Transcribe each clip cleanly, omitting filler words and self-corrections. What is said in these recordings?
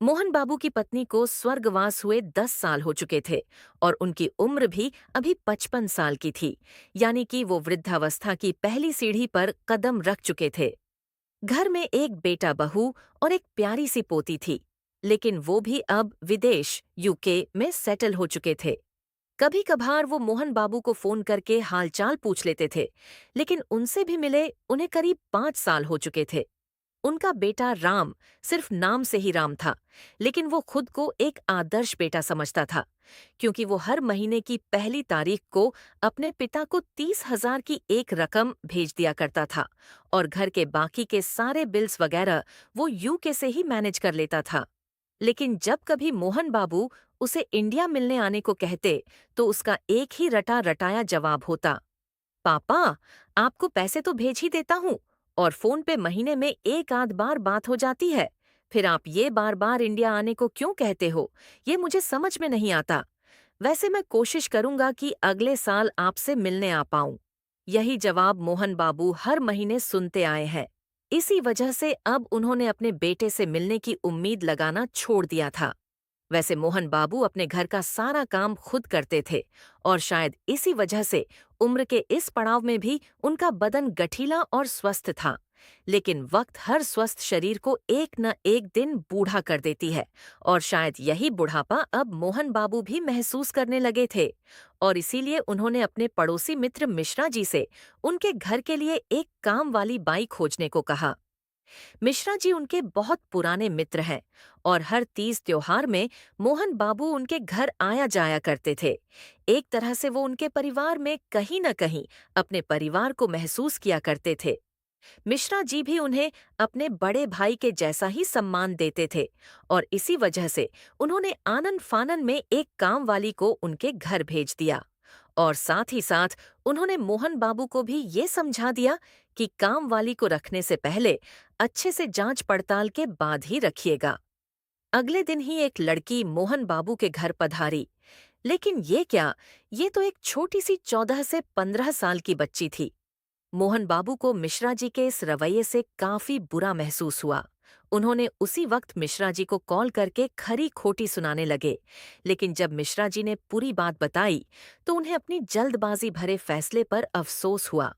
मोहन बाबू की पत्नी को स्वर्गवास हुए 10 साल हो चुके थे और उनकी उम्र भी अभी 55 साल की थी। यानी कि वो वृद्धावस्था की पहली सीढ़ी पर कदम रख चुके थे। घर में एक बेटा बहू और एक प्यारी सी पोती थी, लेकिन वो भी अब विदेश यूके में सेटल हो चुके थे। कभी कभार वो मोहन बाबू को फोन करके हालचाल पूछ लेते थे, लेकिन उनसे भी मिले उन्हें करीब 5 साल हो चुके थे। उनका बेटा राम सिर्फ नाम से ही राम था, लेकिन वो खुद को एक आदर्श बेटा समझता था, क्योंकि वो हर महीने की पहली तारीख को अपने पिता को 30,000 की एक रकम भेज दिया करता था और घर के बाकी के सारे बिल्स वगैरह वो यूके से ही मैनेज कर लेता था। लेकिन जब कभी मोहन बाबू उसे इंडिया मिलने आने को कहते, तो उसका एक ही रटा रटाया जवाब होता, पापा, आपको पैसे तो भेज ही देता हूँ और फोन पे महीने में एक आध बार बात हो जाती है। फिर आप ये बार बार इंडिया आने को क्यों कहते हो? ये मुझे समझ में नहीं आता। वैसे मैं कोशिश करूंगा कि अगले साल आपसे मिलने आ पाऊं। यही जवाब मोहन बाबू हर महीने सुनते आए हैं। इसी वजह से अब उन्होंने अपने बेटे से मिलने की उम्मीद लगाना छोड़ दिया था। वैसे मोहन बाबू अपने घर का सारा काम खुद करते थे और शायद इसी वजह से उम्र के इस पड़ाव में भी उनका बदन गठीला और स्वस्थ था। लेकिन वक्त हर स्वस्थ शरीर को एक न एक दिन बूढ़ा कर देती है और शायद यही बुढ़ापा अब मोहन बाबू भी महसूस करने लगे थे। और इसीलिए उन्होंने अपने पड़ोसी मित्र मिश्रा जी से उनके घर के लिए एक काम वाली बाई खोजने को कहा। मिश्रा जी उनके बहुत पुराने मित्र हैं और हर तीज त्योहार में मोहन बाबू उनके घर आया जाया करते थे। एक तरह से वो उनके परिवार में कहीं न कहीं अपने परिवार को महसूस किया करते थे। मिश्रा जी भी उन्हें अपने बड़े भाई के जैसा ही सम्मान देते थे और इसी वजह से उन्होंने आनन फानन में एक काम वाली को उनके घर भेज दिया। और साथ ही साथ उन्होंने मोहन बाबू को भी ये समझा दिया कि काम वाली को रखने से पहले अच्छे से जांच पड़ताल के बाद ही रखिएगा। अगले दिन ही एक लड़की मोहन बाबू के घर पधारी। लेकिन ये क्या, ये तो एक छोटी सी 14 से 15 साल की बच्ची थी। मोहन बाबू को मिश्रा जी के इस रवैये से काफी बुरा महसूस हुआ। उन्होंने उसी वक्त मिश्रा जी को कॉल करके खरी खोटी सुनाने लगे। लेकिन जब मिश्रा जी ने पूरी बात बताई, तो उन्हें अपनी जल्दबाजी भरे फैसले पर अफसोस हुआ।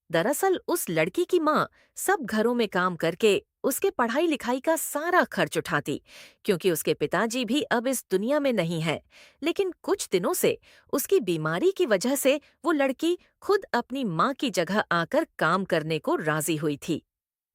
दरअसल उस लड़की की माँ सब घरों में काम करके उसके पढ़ाई लिखाई का सारा खर्च उठाती, क्योंकि उसके पिताजी भी अब इस दुनिया में नहीं है। लेकिन कुछ दिनों से उसकी बीमारी की वजह से वो लड़की खुद अपनी माँ की जगह आकर काम करने को राजी हुई थी।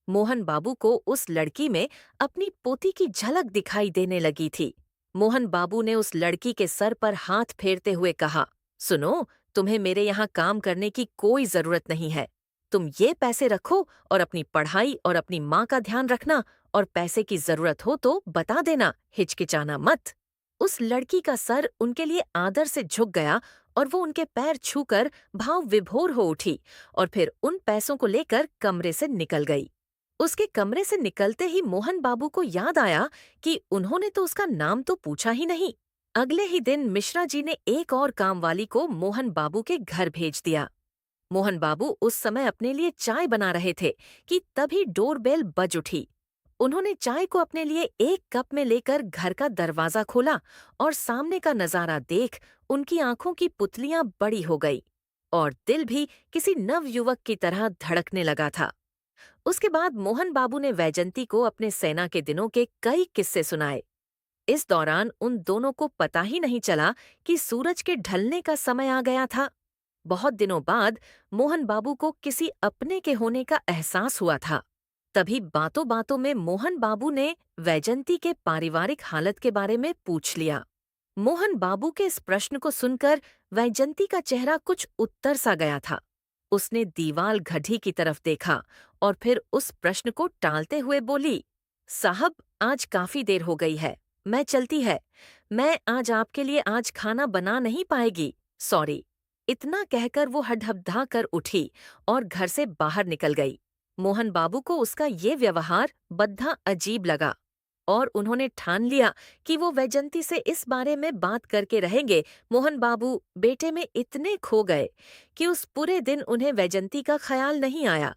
मोहन बाबू को उस लड़की में अपनी पोती की झलक दिखाई देने लगी थी। मोहन बाबू ने उस लड़की के सर पर हाथ फेरते हुए कहा, सुनो, तुम्हें मेरे यहाँ काम करने की कोई जरूरत नहीं है। तुम ये पैसे रखो और अपनी पढ़ाई और अपनी माँ का ध्यान रखना, और पैसे की जरूरत हो तो बता देना, हिचकिचाना मत। उस लड़की का सर उनके लिए आदर से झुक गया और वो उनके पैर छूकर भाव विभोर हो उठी और फिर उन पैसों को लेकर कमरे से निकल गई। उसके कमरे से निकलते ही मोहन बाबू को याद आया कि उन्होंने तो उसका नाम तो पूछा ही नहीं। अगले ही दिन मिश्रा जी ने एक और कामवाली को मोहन बाबू के घर भेज दिया। मोहन बाबू उस समय अपने लिए चाय बना रहे थे कि तभी डोरबेल बज उठी। उन्होंने चाय को अपने लिए एक कप में लेकर घर का दरवाजा खोला और सामने का नजारा देख उनकी आंखों की पुतलियां बड़ी हो गई और दिल भी किसी नवयुवक की तरह धड़कने लगा था। उसके बाद मोहन बाबू ने वैजंती को अपने सेना के दिनों के कई किस्से सुनाए। इस दौरान उन दोनों को पता ही नहीं चला कि सूरज के ढलने का समय आ गया था। बहुत दिनों बाद मोहन बाबू को किसी अपने के होने का एहसास हुआ था। तभी बातों बातों में मोहन बाबू ने वैजंती के पारिवारिक हालत के बारे में पूछ लिया। मोहन बाबू के इस प्रश्न को सुनकर वैजंती का चेहरा कुछ उत्तर सा गया था। उसने दीवाल घड़ी की तरफ देखा और फिर उस प्रश्न को टालते हुए बोली, साहब, आज काफी देर हो गई है, मैं चलती है। मैं आज आपके लिए आज खाना बना नहीं पाएगी, सॉरी। इतना कहकर वो हडहड्डा कर उठी और घर से बाहर निकल गई। मोहन बाबू को उसका ये व्यवहार बद्धा अजीब लगा और उन्होंने ठान लिया कि वो वैजंती से इस बारे में बात करके रहेंगे। मोहन बाबू बेटे में इतने खो गए कि उस पूरे दिन उन्हें वैजंती का ख्याल नहीं आया।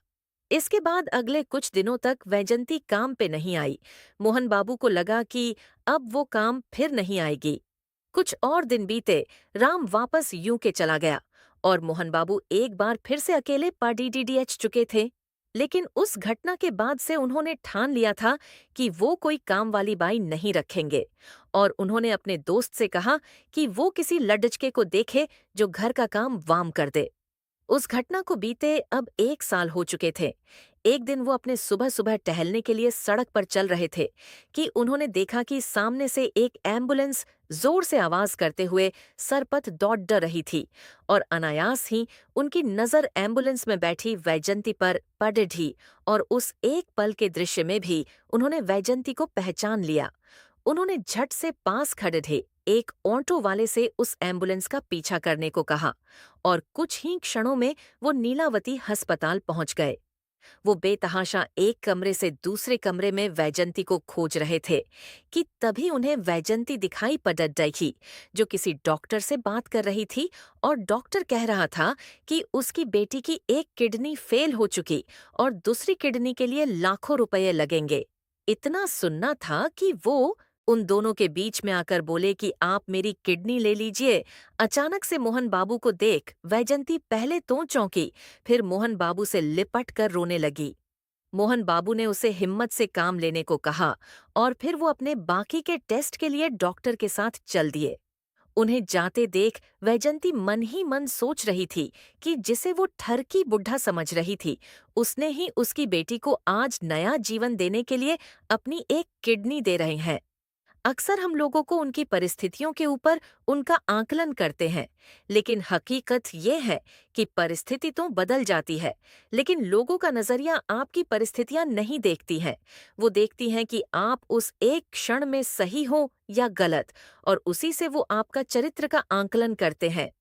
इसके बाद अगले कुछ दिनों तक वैजंती काम पे नहीं आई। मोहन बाबू को लगा कि अब वो काम फिर नहीं आएगी। कुछ और दिन बीते, राम वापस यूके चला गया और मोहन बाबू एक बार फिर से अकेले पडीडीडीएच चुके थे। लेकिन उस घटना के बाद से उन्होंने ठान लिया था कि वो कोई काम वाली बाई नहीं रखेंगे और उन्होंने अपने दोस्त से कहा कि वो किसी लड्डचके को देखे जो घर का काम वाम कर दे। उस घटना को बीते अब 1 साल हो चुके थे। एक दिन वो अपने सुबह सुबह टहलने के लिए सड़क पर चल रहे थे कि उन्होंने देखा कि सामने से एक एम्बुलेंस जोर से आवाज करते हुए सरपथ दौड़ रही थी और अनायास ही उनकी नजर एम्बुलेंस में बैठी वैजंती पर पड़ ढी और उस एक पल के दृश्य में भी उन्होंने वैजंती को पहचान लिया। उन्होंने झट से पास खड़े थे एक ऑटो वाले से उस एम्बुलेंस का पीछा करने को कहा और कुछ ही क्षणों में वो नीलावती अस्पताल पहुंच गए। वो बेतहाशा एक कमरे से दूसरे कमरे में वैजंती को खोज रहे थे कि तभी उन्हें वैजंती दिखाई पड़ रही, जो किसी डॉक्टर से बात कर रही थी और डॉक्टर कह रहा था कि उसकी बेटी की एक किडनी फेल हो चुकी और दूसरी किडनी के लिए लाखों रुपए लगेंगे। इतना सुनना था कि वो उन दोनों के बीच में आकर बोले कि आप मेरी किडनी ले लीजिए। अचानक से मोहन बाबू को देख वैजंती पहले तो चौंकी, फिर मोहन बाबू से लिपट कर रोने लगी। मोहन बाबू ने उसे हिम्मत से काम लेने को कहा और फिर वो अपने बाकी के टेस्ट के लिए डॉक्टर के साथ चल दिए। उन्हें जाते देख वैजंती मन ही मन सोच रही थी कि जिसे वो ठरकी बुढ़ा समझ रही थी, उसने ही उसकी बेटी को आज नया जीवन देने के लिए अपनी एक किडनी दे रहे हैं। अक्सर हम लोगों को उनकी परिस्थितियों के ऊपर उनका आकलन करते हैं, लेकिन हकीकत ये है कि परिस्थिति तो बदल जाती है, लेकिन लोगों का नजरिया आपकी परिस्थितियां नहीं देखती हैं। वो देखती हैं कि आप उस एक क्षण में सही हो या गलत और उसी से वो आपका चरित्र का आकलन करते हैं।